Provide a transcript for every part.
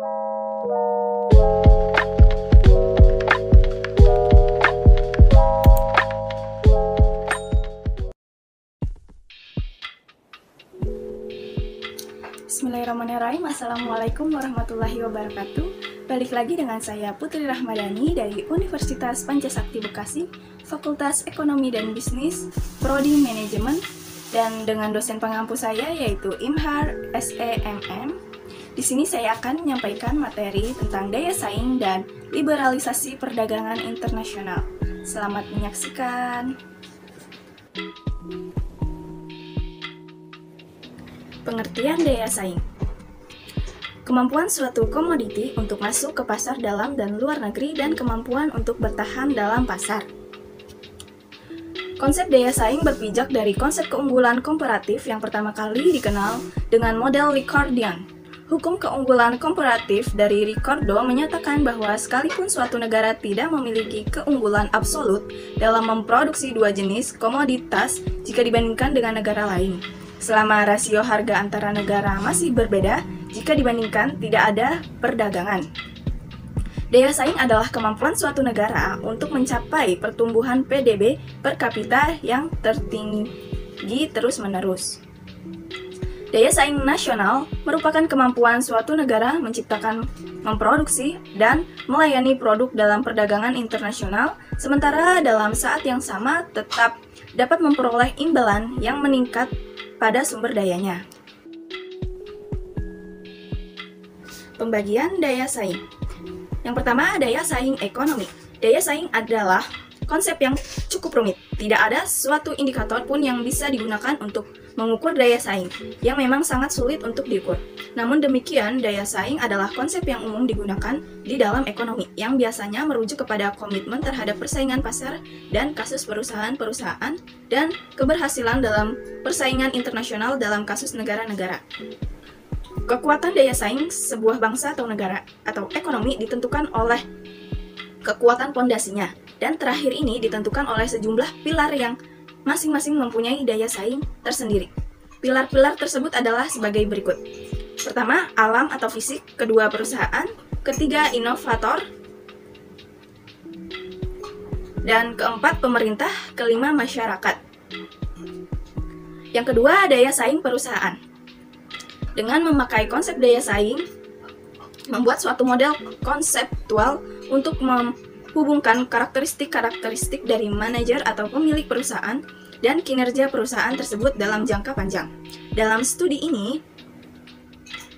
Bismillahirrahmanirrahim. Assalamualaikum warahmatullahi wabarakatuh. Balik lagi dengan saya Putri Rahmadani dari Universitas Pancasakti Bekasi, Fakultas Ekonomi dan Bisnis, Prodi Manajemen, dan dengan dosen pengampu saya yaitu Imhar SEMM. Di sini saya akan menyampaikan materi tentang daya saing dan liberalisasi perdagangan internasional. Selamat menyaksikan. Pengertian daya saing. Kemampuan suatu komoditi untuk masuk ke pasar dalam dan luar negeri dan kemampuan untuk bertahan dalam pasar. Konsep daya saing berpijak dari konsep keunggulan komparatif yang pertama kali dikenal dengan model Ricardian. Hukum keunggulan komparatif dari Ricardo menyatakan bahwa sekalipun suatu negara tidak memiliki keunggulan absolut dalam memproduksi dua jenis komoditas jika dibandingkan dengan negara lain, selama rasio harga antara negara masih berbeda jika dibandingkan tidak ada perdagangan. Daya saing adalah kemampuan suatu negara untuk mencapai pertumbuhan PDB per kapita yang tertinggi terus-menerus. Daya saing nasional merupakan kemampuan suatu negara menciptakan, memproduksi, dan melayani produk dalam perdagangan internasional, sementara dalam saat yang sama tetap dapat memperoleh imbalan yang meningkat pada sumber dayanya. Pembagian daya saing. Yang pertama, daya saing ekonomi. Daya saing adalah konsep yang cukup rumit. Tidak ada suatu indikator pun yang bisa digunakan untuk mengukur daya saing, yang memang sangat sulit untuk diukur. Namun demikian, daya saing adalah konsep yang umum digunakan di dalam ekonomi, yang biasanya merujuk kepada komitmen terhadap persaingan pasar dan kasus perusahaan-perusahaan dan keberhasilan dalam persaingan internasional dalam kasus negara-negara. Kekuatan daya saing sebuah bangsa atau negara atau ekonomi ditentukan oleh kekuatan pondasinya, dan terakhir ini ditentukan oleh sejumlah pilar yang masing-masing mempunyai daya saing tersendiri. Pilar-pilar tersebut adalah sebagai berikut. Pertama, alam atau fisik, kedua perusahaan, ketiga inovator, dan keempat pemerintah, kelima masyarakat. Yang kedua, daya saing perusahaan. Dengan memakai konsep daya saing, membuat suatu model konseptual untuk menghubungkan karakteristik-karakteristik dari manajer atau pemilik perusahaan dan kinerja perusahaan tersebut dalam jangka panjang. Dalam studi ini,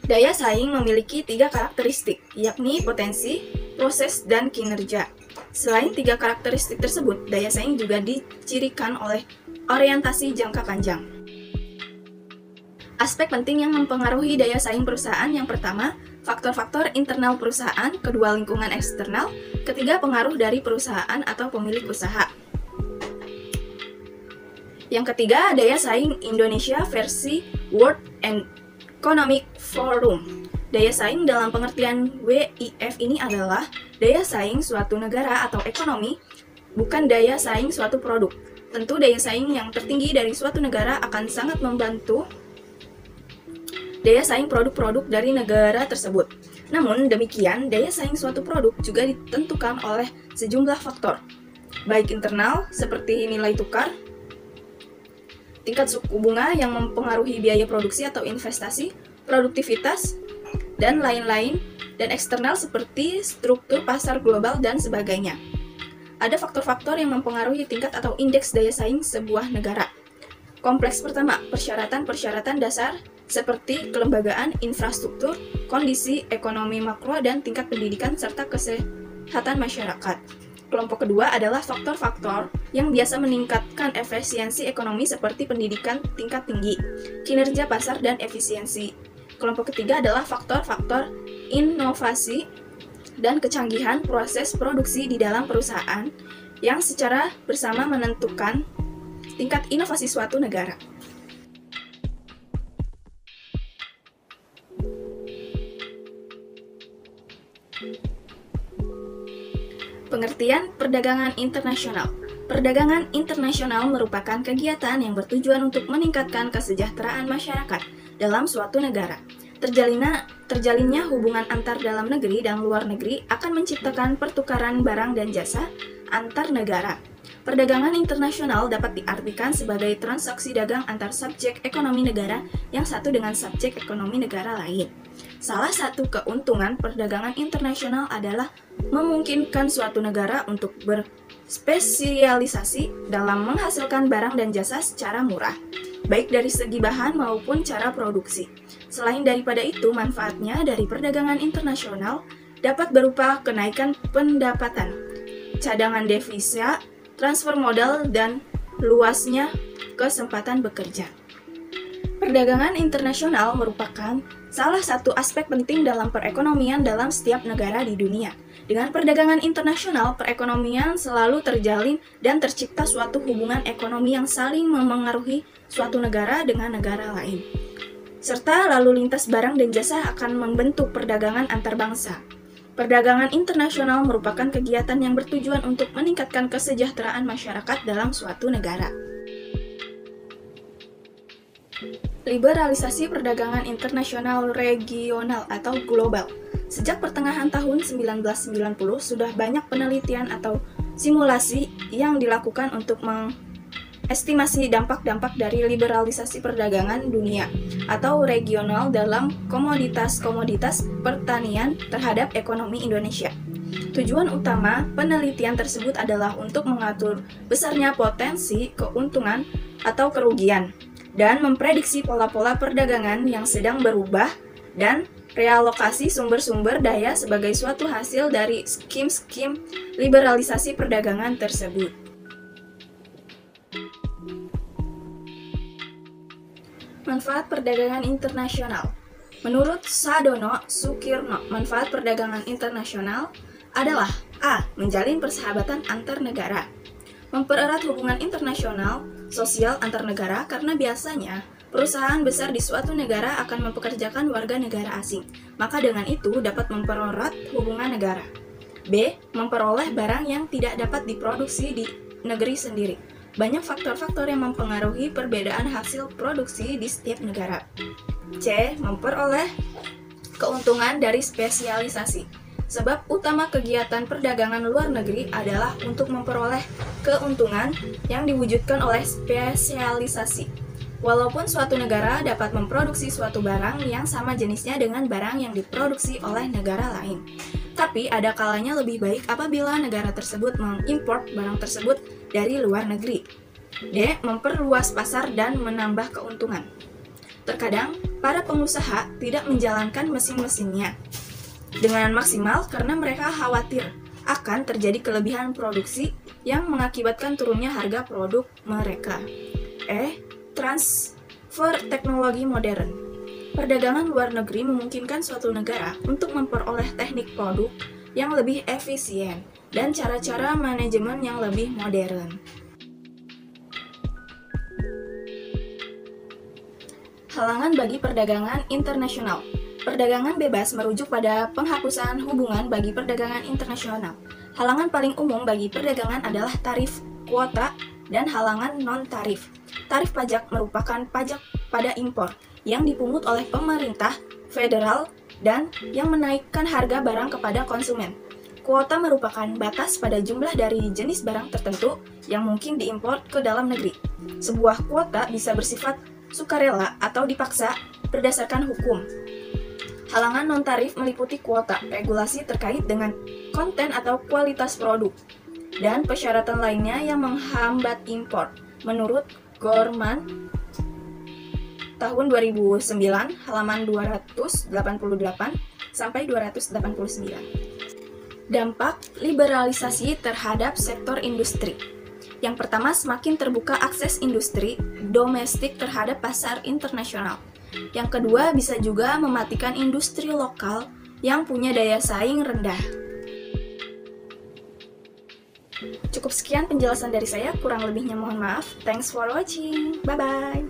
daya saing memiliki tiga karakteristik, yakni potensi, proses, dan kinerja. Selain tiga karakteristik tersebut, daya saing juga dicirikan oleh orientasi jangka panjang. Aspek penting yang mempengaruhi daya saing perusahaan yang pertama, faktor-faktor internal perusahaan, kedua lingkungan eksternal, ketiga pengaruh dari perusahaan atau pemilik usaha. Yang ketiga, daya saing Indonesia versi World Economic Forum. Daya saing dalam pengertian WIF ini adalah daya saing suatu negara atau ekonomi, bukan daya saing suatu produk. Tentu daya saing yang tertinggi dari suatu negara akan sangat membantu daya saing produk-produk dari negara tersebut. Namun demikian, daya saing suatu produk juga ditentukan oleh sejumlah faktor, baik internal seperti nilai tukar, tingkat suku bunga yang mempengaruhi biaya produksi atau investasi, produktivitas, dan lain-lain, dan eksternal seperti struktur pasar global dan sebagainya. Ada faktor-faktor yang mempengaruhi tingkat atau indeks daya saing sebuah negara. Kompleks pertama, persyaratan-persyaratan dasar seperti kelembagaan, infrastruktur, kondisi ekonomi makro, dan tingkat pendidikan serta kesehatan masyarakat. Kelompok kedua adalah faktor-faktor yang biasa meningkatkan efisiensi ekonomi seperti pendidikan tingkat tinggi, kinerja pasar, dan efisiensi. Kelompok ketiga adalah faktor-faktor inovasi dan kecanggihan proses produksi di dalam perusahaan yang secara bersama menentukan tingkat inovasi suatu negara. Pengertian perdagangan internasional. Perdagangan internasional merupakan kegiatan yang bertujuan untuk meningkatkan kesejahteraan masyarakat dalam suatu negara. Terjalinnya hubungan antar dalam negeri dan luar negeri akan menciptakan pertukaran barang dan jasa antar negara. Perdagangan internasional dapat diartikan sebagai transaksi dagang antar subjek ekonomi negara yang satu dengan subjek ekonomi negara lain. Salah satu keuntungan perdagangan internasional adalah memungkinkan suatu negara untuk berspesialisasi dalam menghasilkan barang dan jasa secara murah, baik dari segi bahan maupun cara produksi. Selain daripada itu, manfaatnya dari perdagangan internasional dapat berupa kenaikan pendapatan, cadangan devisa, transfer modal, dan luasnya kesempatan bekerja. Perdagangan internasional merupakan salah satu aspek penting dalam perekonomian dalam setiap negara di dunia. Dengan perdagangan internasional, perekonomian selalu terjalin dan tercipta suatu hubungan ekonomi yang saling memengaruhi suatu negara dengan negara lain. Serta lalu lintas barang dan jasa akan membentuk perdagangan antar bangsa. Perdagangan internasional merupakan kegiatan yang bertujuan untuk meningkatkan kesejahteraan masyarakat dalam suatu negara. Liberalisasi perdagangan internasional regional atau global. Sejak pertengahan tahun 1990 sudah banyak penelitian atau simulasi yang dilakukan untuk mengestimasi dampak-dampak dari liberalisasi perdagangan dunia atau regional dalam komoditas-komoditas pertanian terhadap ekonomi Indonesia. Tujuan utama penelitian tersebut adalah untuk mengatur besarnya potensi keuntungan atau kerugian dan memprediksi pola-pola perdagangan yang sedang berubah dan realokasi sumber-sumber daya sebagai suatu hasil dari skim-skim liberalisasi perdagangan tersebut. Manfaat perdagangan internasional. Menurut Sadono Sukirno, manfaat perdagangan internasional adalah A. Menjalin persahabatan antar negara. Mempererat hubungan internasional sosial antar negara karena biasanya perusahaan besar di suatu negara akan mempekerjakan warga negara asing, maka dengan itu dapat mempererat hubungan negara. B. Memperoleh barang yang tidak dapat diproduksi di negeri sendiri. Banyak faktor-faktor yang mempengaruhi perbedaan hasil produksi di setiap negara. C. Memperoleh keuntungan dari spesialisasi. Sebab utama kegiatan perdagangan luar negeri adalah untuk memperoleh keuntungan yang diwujudkan oleh spesialisasi. Walaupun suatu negara dapat memproduksi suatu barang yang sama jenisnya dengan barang yang diproduksi oleh negara lain, tapi ada kalanya lebih baik apabila negara tersebut mengimpor barang tersebut dari luar negeri. D. Memperluas pasar dan menambah keuntungan. Terkadang, para pengusaha tidak menjalankan mesin-mesinnya dengan maksimal karena mereka khawatir akan terjadi kelebihan produksi yang mengakibatkan turunnya harga produk mereka. E. Transfer teknologi modern. Perdagangan luar negeri memungkinkan suatu negara untuk memperoleh teknik produk yang lebih efisien dan cara-cara manajemen yang lebih modern. Halangan bagi perdagangan internasional. Perdagangan bebas merujuk pada penghapusan hubungan bagi perdagangan internasional. Halangan paling umum bagi perdagangan adalah tarif, kuota, dan halangan non-tarif. Tarif pajak merupakan pajak pada impor yang dipungut oleh pemerintah federal dan yang menaikkan harga barang kepada konsumen. Kuota merupakan batas pada jumlah dari jenis barang tertentu yang mungkin diimpor ke dalam negeri. Sebuah kuota bisa bersifat sukarela atau dipaksa berdasarkan hukum. Halangan non-tarif meliputi kuota, regulasi terkait dengan konten atau kualitas produk, dan persyaratan lainnya yang menghambat impor. Menurut Gorman, tahun 2009, halaman 288 sampai 289. Dampak liberalisasi terhadap sektor industri. Yang pertama, semakin terbuka akses industri domestik terhadap pasar internasional. Yang kedua, bisa juga mematikan industri lokal yang punya daya saing rendah. Cukup sekian penjelasan dari saya, kurang lebihnya mohon maaf. Thanks for watching. Bye-bye.